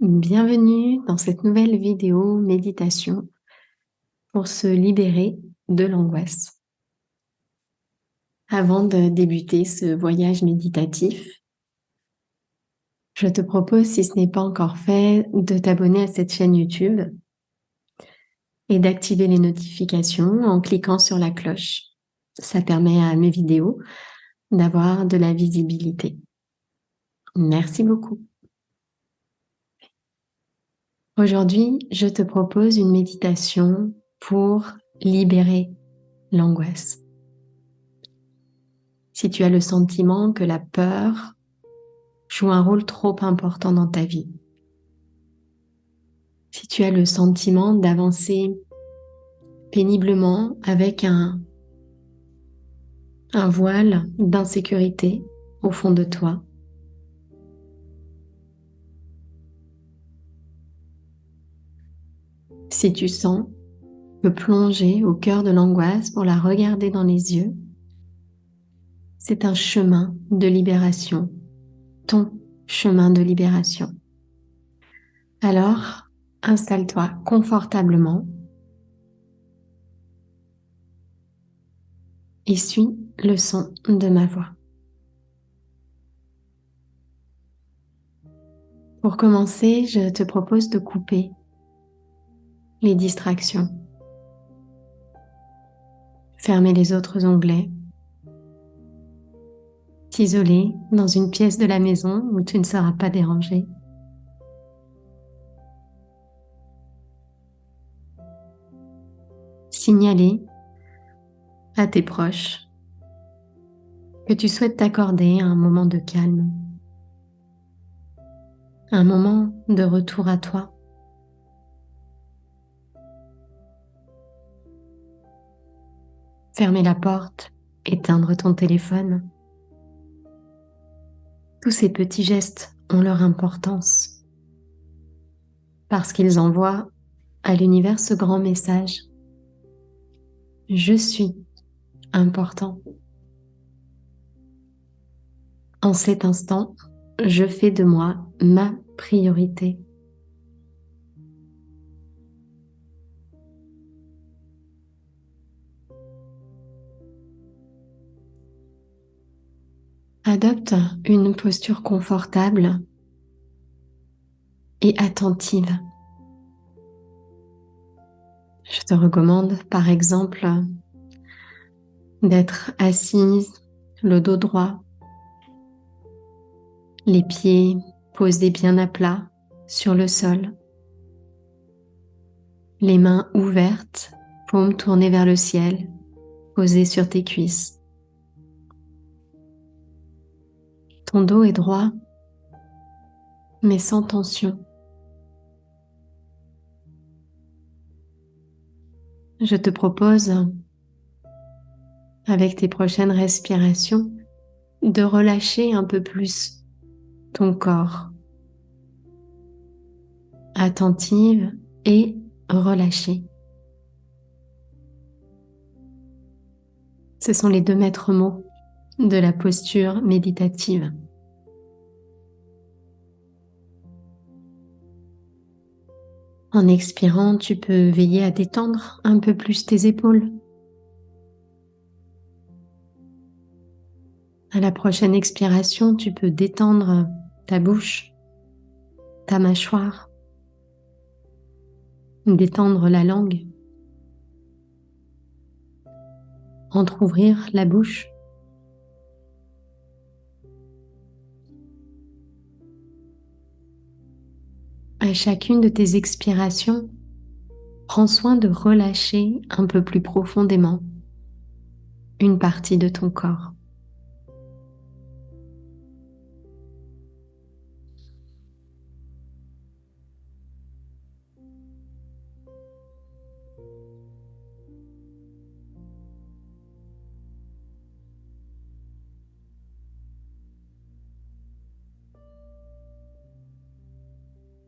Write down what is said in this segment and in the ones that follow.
Bienvenue dans cette nouvelle vidéo méditation pour se libérer de l'angoisse. Avant de débuter ce voyage méditatif, je te propose, si ce n'est pas encore fait, de t'abonner à cette chaîne YouTube et d'activer les notifications en cliquant sur la cloche. Ça permet à mes vidéos d'avoir de la visibilité. Merci beaucoup. Aujourd'hui, je te propose une méditation pour libérer l'angoisse. Si tu as le sentiment que la peur joue un rôle trop important dans ta vie, si tu as le sentiment d'avancer péniblement avec un voile d'insécurité au fond de toi, si tu sens que plonger au cœur de l'angoisse pour la regarder dans les yeux, c'est un chemin de libération, ton chemin de libération. Alors, installe-toi confortablement et suis le son de ma voix. Pour commencer, je te propose de couper les distractions. Fermer les autres onglets. T'isoler dans une pièce de la maison où tu ne seras pas dérangé. Signaler à tes proches que tu souhaites t'accorder un moment de calme, un moment de retour à toi. Fermer la porte, éteindre ton téléphone. Tous ces petits gestes ont leur importance parce qu'ils envoient à l'univers ce grand message. Je suis important. En cet instant, je fais de moi ma priorité. Adopte une posture confortable et attentive. Je te recommande par exemple d'être assise, le dos droit, les pieds posés bien à plat sur le sol, les mains ouvertes, paumes tournées vers le ciel, posées sur tes cuisses. Ton dos est droit, mais sans tension. Je te propose, avec tes prochaines respirations, de relâcher un peu plus ton corps. Attentive et relâchée. Ce sont les deux maîtres mots de la posture méditative. En expirant, tu peux veiller à détendre un peu plus tes épaules. À la prochaine expiration, tu peux détendre ta bouche, ta mâchoire, détendre la langue, entrouvrir la bouche. À chacune de tes expirations, prends soin de relâcher un peu plus profondément une partie de ton corps.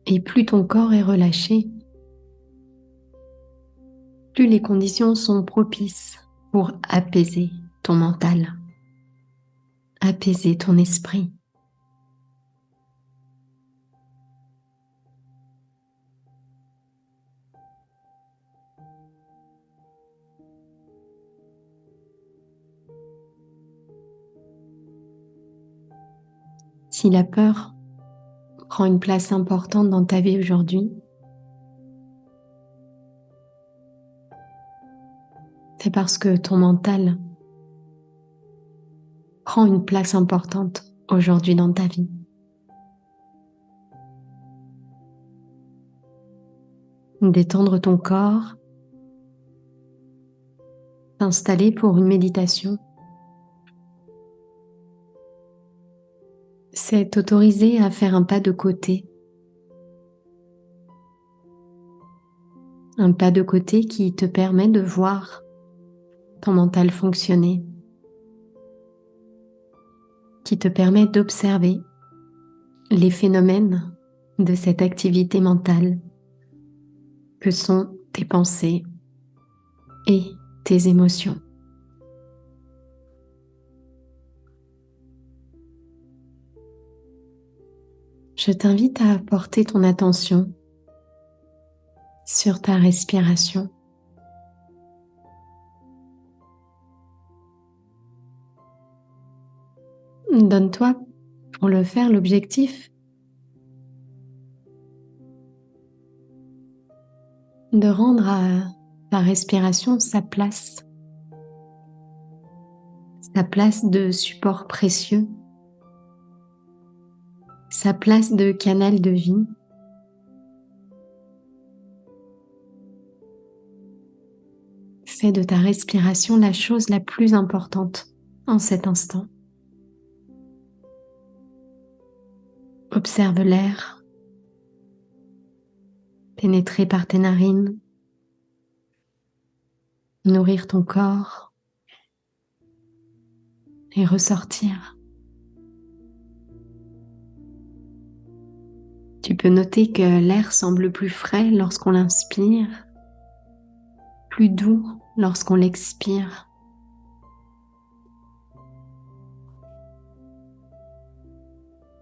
Et plus ton corps est relâché, plus les conditions sont propices pour apaiser ton mental, apaiser ton esprit. Si la peur prend une place importante dans ta vie aujourd'hui, c'est parce que ton mental prend une place importante aujourd'hui dans ta vie. Détendre ton corps, t'installer pour une méditation, c'est t'autoriser à faire un pas de côté. Un pas de côté qui te permet de voir ton mental fonctionner, qui te permet d'observer les phénomènes de cette activité mentale que sont tes pensées et tes émotions. Je t'invite à porter ton attention sur ta respiration. Donne-toi pour le faire l'objectif de rendre à ta respiration sa place de support précieux, sa place de canal de vie. Fais de ta respiration la chose la plus importante en cet instant. Observe l'air pénétrer par tes narines, nourrir ton corps et ressortir. Tu peux noter que l'air semble plus frais lorsqu'on l'inspire, plus doux lorsqu'on l'expire.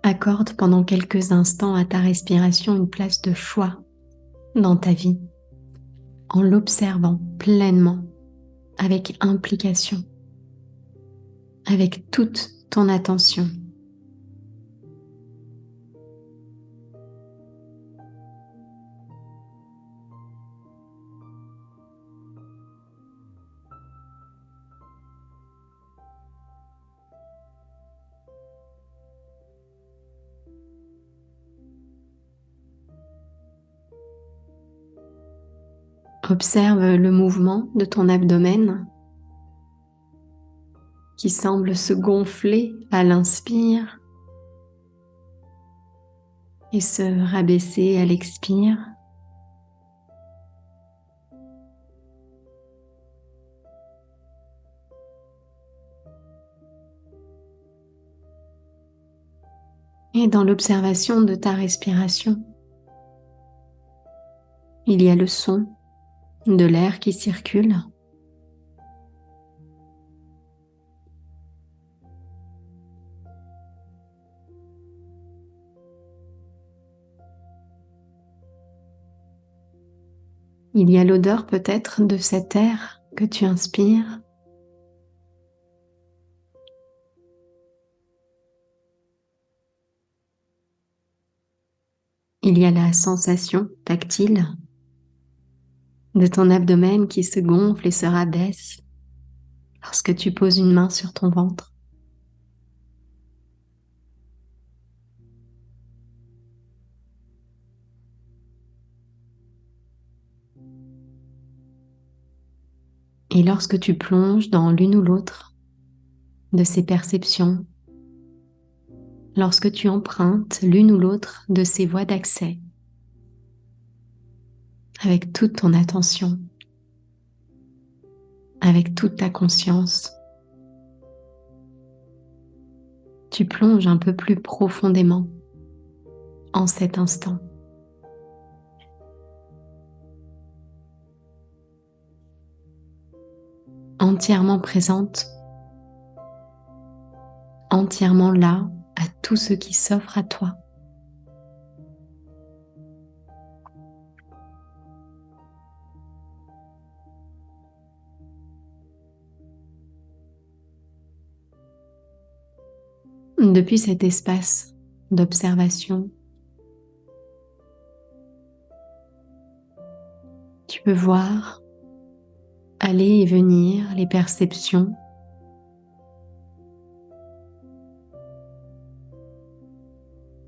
Accorde pendant quelques instants à ta respiration une place de choix dans ta vie, en l'observant pleinement, avec implication, avec toute ton attention. Observe le mouvement de ton abdomen qui semble se gonfler à l'inspire et se rabaisser à l'expire. Et dans l'observation de ta respiration, il y a le son de l'air qui circule. Il y a l'odeur peut-être de cet air que tu inspires. Il y a la sensation tactile de ton abdomen qui se gonfle et se rabaisse lorsque tu poses une main sur ton ventre. Et lorsque tu plonges dans l'une ou l'autre de ces perceptions, lorsque tu empruntes l'une ou l'autre de ces voies d'accès, avec toute ton attention, avec toute ta conscience, tu plonges un peu plus profondément en cet instant. Entièrement présente, entièrement là à tout ce qui s'offre à toi. Depuis cet espace d'observation. Tu peux voir aller et venir les perceptions.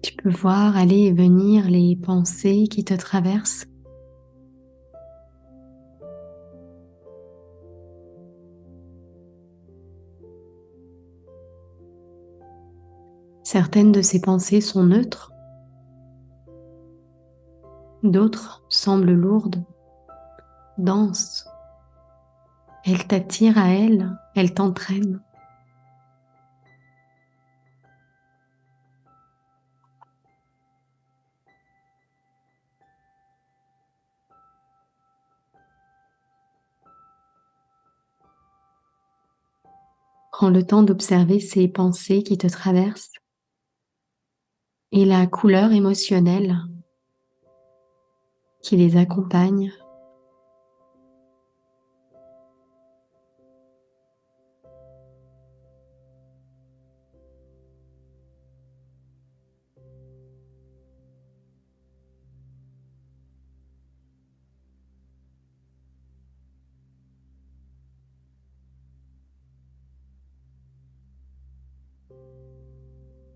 Tu peux voir aller et venir les pensées qui te traversent. Certaines de ces pensées sont neutres, d'autres semblent lourdes, denses. Elles t'attirent à elles, elles t'entraînent. Prends le temps d'observer ces pensées qui te traversent et la couleur émotionnelle qui les accompagne.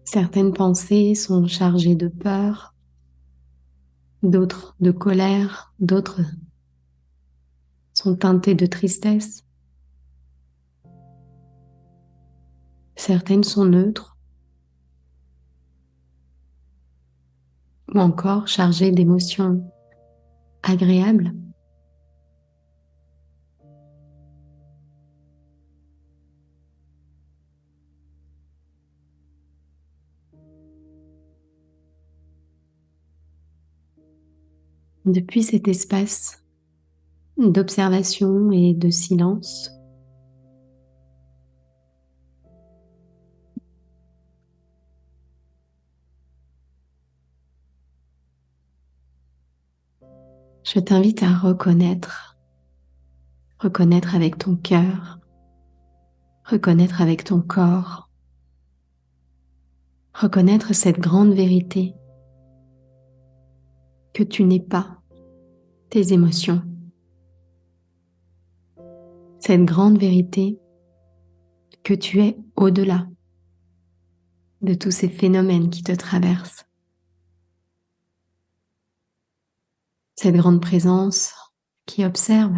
Certaines pensées sont chargées de peur, d'autres de colère, d'autres sont teintées de tristesse. Certaines sont neutres ou encore chargées d'émotions agréables. Depuis cet espace d'observation et de silence, je t'invite à reconnaître avec ton cœur, reconnaître avec ton corps, reconnaître cette grande vérité que tu n'es pas tes émotions, cette grande vérité que tu es au-delà de tous ces phénomènes qui te traversent, cette grande présence qui observe,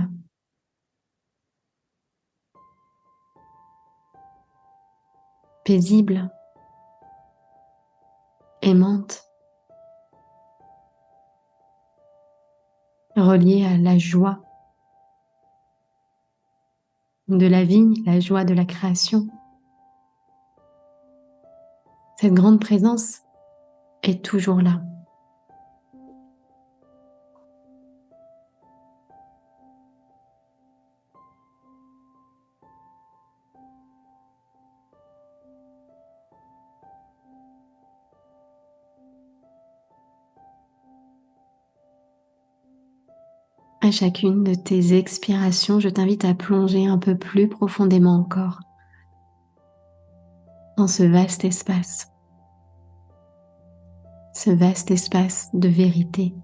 paisible, aimante, reliée à la joie de la vie, la joie de la création. Cette grande présence est toujours là. À chacune de tes expirations, je t'invite à plonger un peu plus profondément encore dans ce vaste espace de vérité,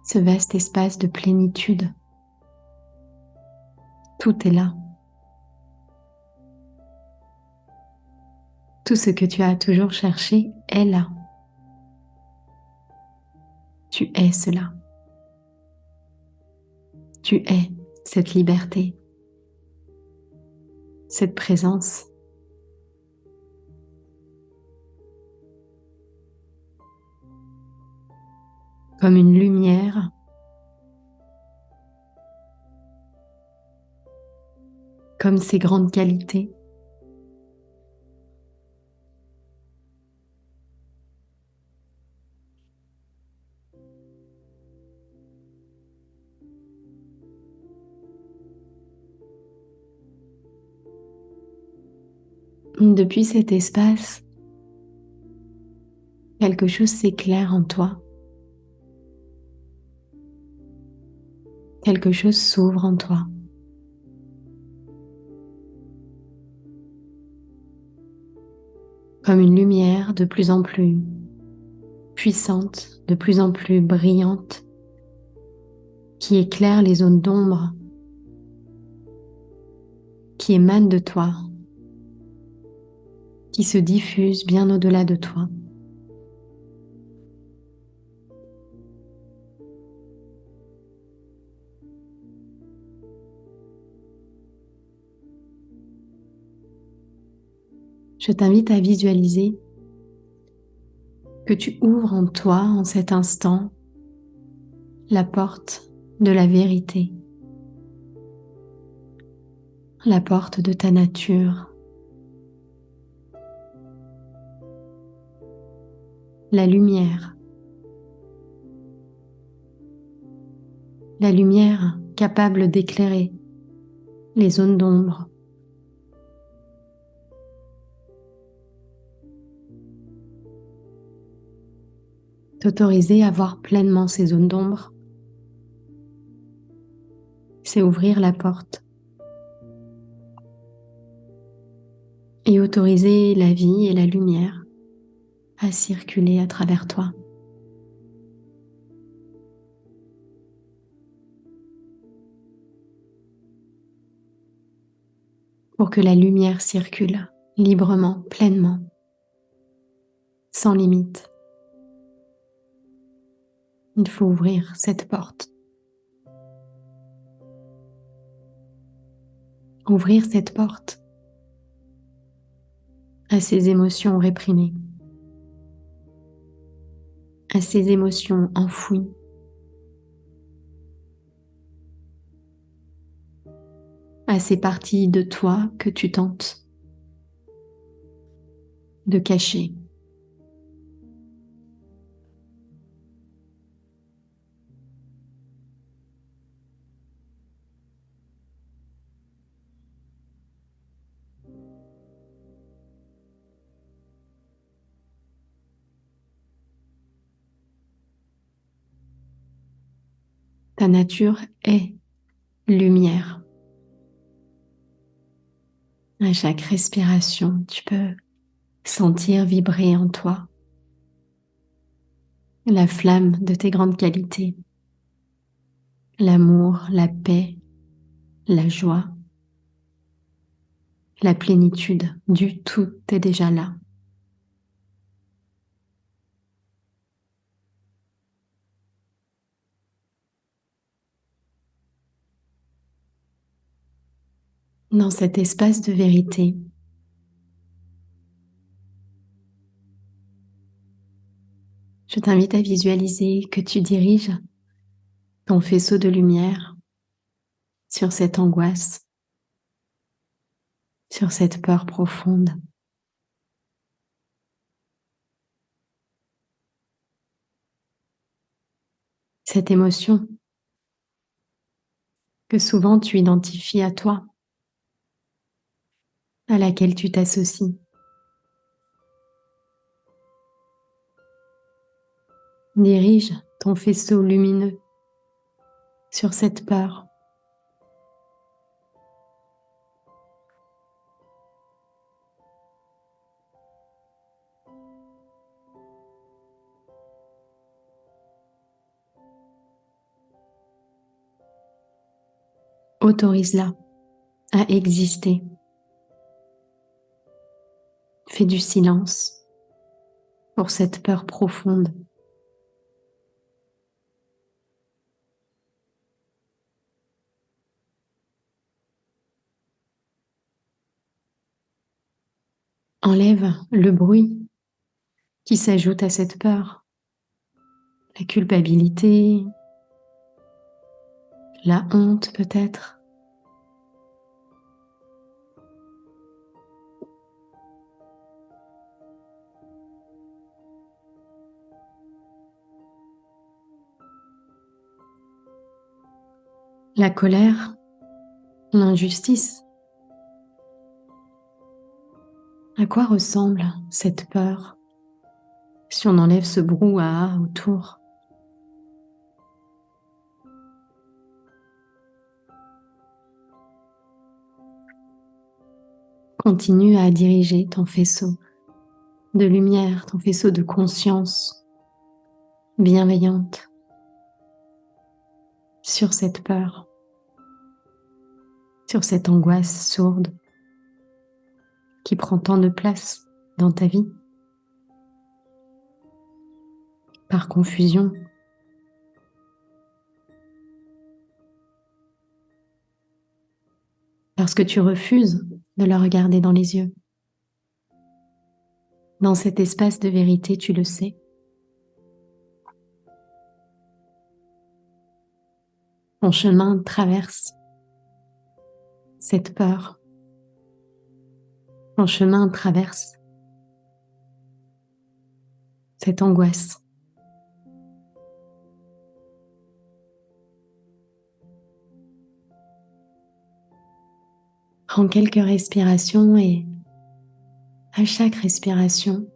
ce vaste espace de plénitude. Tout est là. Tout ce que tu as toujours cherché est là. Tu es cela. Tu es cette liberté, cette présence. Comme une lumière, comme ses grandes qualités. Depuis cet espace, quelque chose s'éclaire en toi. Quelque chose s'ouvre en toi. comme une lumière de plus en plus puissante, de plus en plus brillante, qui éclaire les zones d'ombre, qui émanent de toi, qui se diffuse bien au-delà de toi. Je t'invite à visualiser que tu ouvres en toi, en cet instant, la porte de la vérité, la porte de ta nature, la lumière capable d'éclairer les zones d'ombre, t'autoriser à voir pleinement ces zones d'ombre, c'est ouvrir la porte et autoriser la vie et la lumière à circuler à travers toi. Pour que la lumière circule librement, pleinement, sans limite. Il faut ouvrir cette porte. Ouvrir cette porte à ces émotions réprimées, à ces émotions enfouies, à ces parties de toi que tu tentes de cacher. Ta nature est lumière. À chaque respiration, tu peux sentir vibrer en toi la flamme de tes grandes qualités, l'amour, la paix, la joie, la plénitude du tout est déjà là. Dans cet espace de vérité, je t'invite à visualiser que tu diriges ton faisceau de lumière sur cette angoisse, sur cette peur profonde. Cette émotion que souvent tu identifies à toi, à laquelle tu t'associes. Dirige ton faisceau lumineux sur cette peur. Autorise-la à exister. Fais du silence pour cette peur profonde. Enlève le bruit qui s'ajoute à cette peur, la culpabilité, la honte peut-être. La colère, l'injustice. À quoi ressemble cette peur si on enlève ce brouhaha autour? Continue à diriger ton faisceau de lumière, ton faisceau de conscience bienveillante sur cette peur, sur cette angoisse sourde qui prend tant de place dans ta vie, par confusion. Parce que tu refuses de la regarder dans les yeux. Dans cet espace de vérité, tu le sais. Ton chemin traverse cette peur. Ton chemin traverse cette angoisse. Prends quelques respirations et à chaque respiration,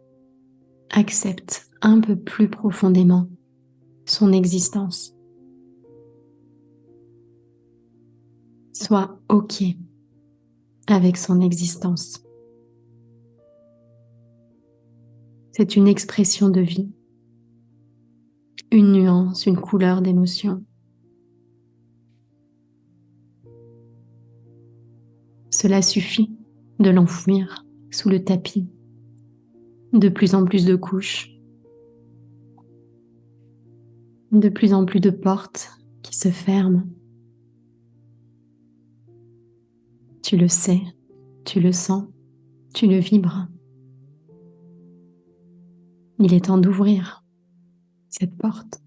accepte un peu plus profondément son existence. Sois OK avec son existence. C'est une expression de vie, une nuance, une couleur d'émotion. Cela suffit de l'enfouir sous le tapis, de plus en plus de couches, de plus en plus de portes qui se ferment. Tu le sais, tu le sens, tu le vibres. Il est temps d'ouvrir cette porte.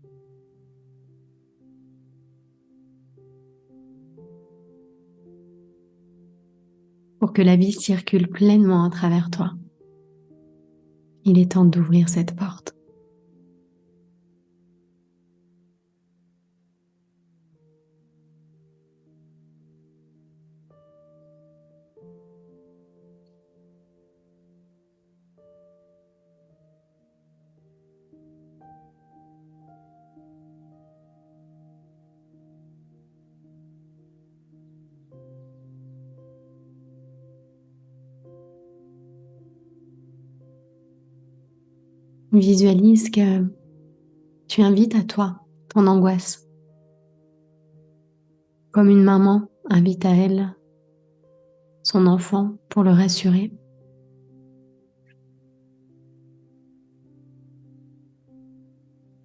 Pour que la vie circule pleinement à travers toi. Il est temps d'ouvrir cette porte. Visualise que tu invites à toi ton angoisse. Comme une maman invite à elle son enfant pour le rassurer.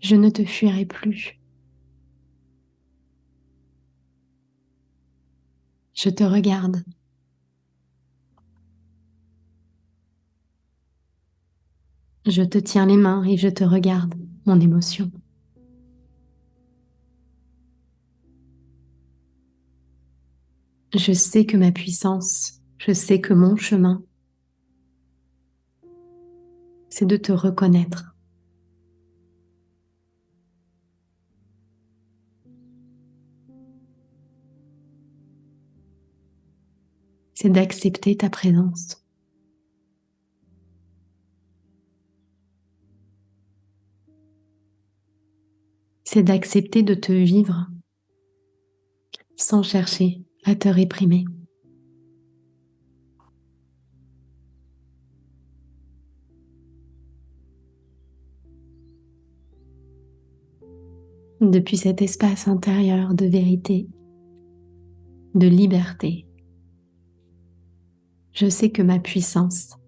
Je ne te fuirai plus. Je te regarde. Je te tiens les mains et je te regarde, mon émotion. Je sais que ma puissance, je sais que mon chemin, c'est de te reconnaître. C'est d'accepter ta présence. C'est d'accepter de te vivre sans chercher à te réprimer. Depuis cet espace intérieur de vérité, de liberté, je sais que ma puissance,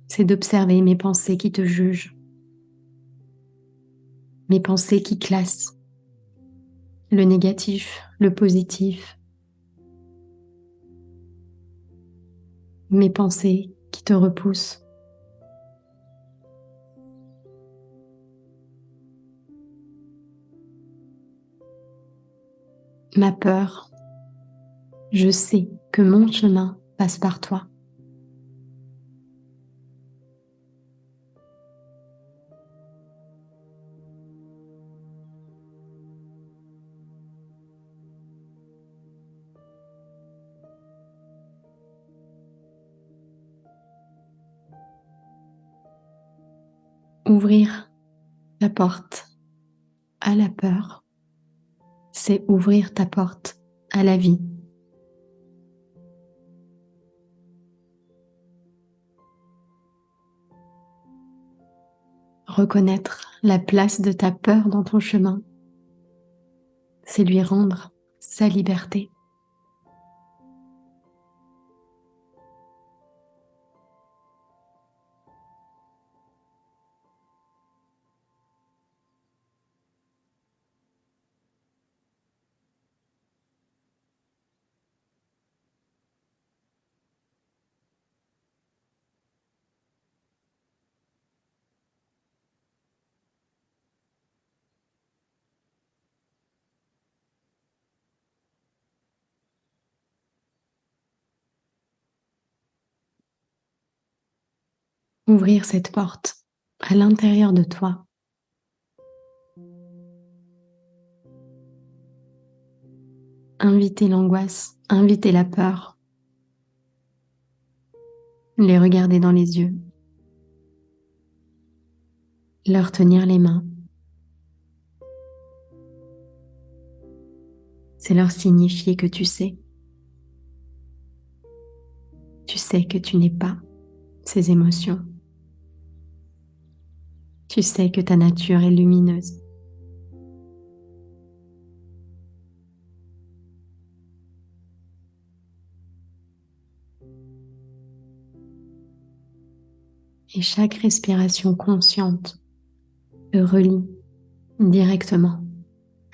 c'est d'observer mes pensées qui te jugent, mes pensées qui classent le négatif, le positif, mes pensées qui te repoussent. Ma peur, je sais que mon chemin passe par toi. Ouvrir la porte à la peur, c'est ouvrir ta porte à la vie. Reconnaître la place de ta peur dans ton chemin, c'est lui rendre sa liberté. Ouvrir cette porte à l'intérieur de toi, inviter l'angoisse, inviter la peur, les regarder dans les yeux, leur tenir les mains. C'est leur signifier que tu sais que tu n'es pas ces émotions. Tu sais que ta nature est lumineuse. Et chaque respiration consciente te relie directement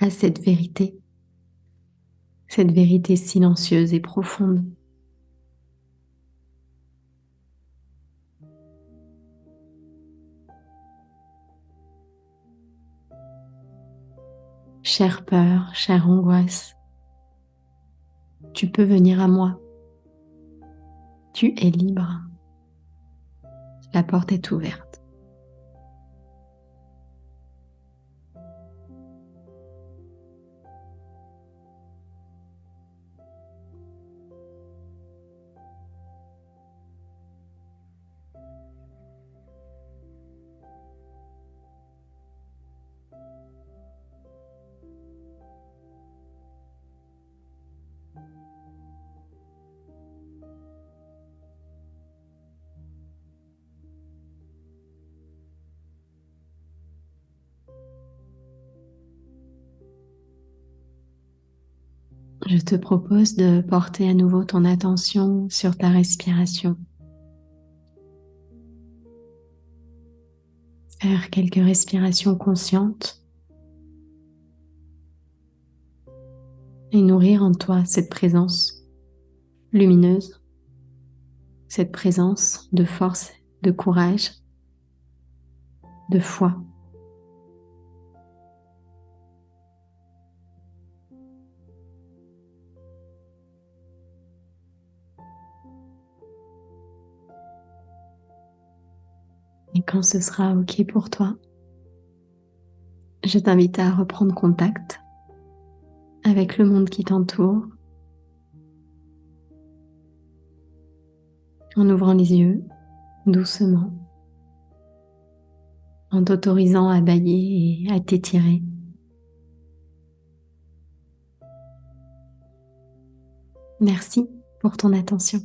à cette vérité silencieuse et profonde. Chère peur, chère angoisse, tu peux venir à moi. Tu es libre. La porte est ouverte. Je te propose de porter à nouveau ton attention sur ta respiration. Faire quelques respirations conscientes et nourrir en toi cette présence lumineuse, cette présence de force, de courage, de foi. Et quand ce sera OK pour toi, je t'invite à reprendre contact avec le monde qui t'entoure en ouvrant les yeux doucement, en t'autorisant à bâiller et à t'étirer. Merci pour ton attention.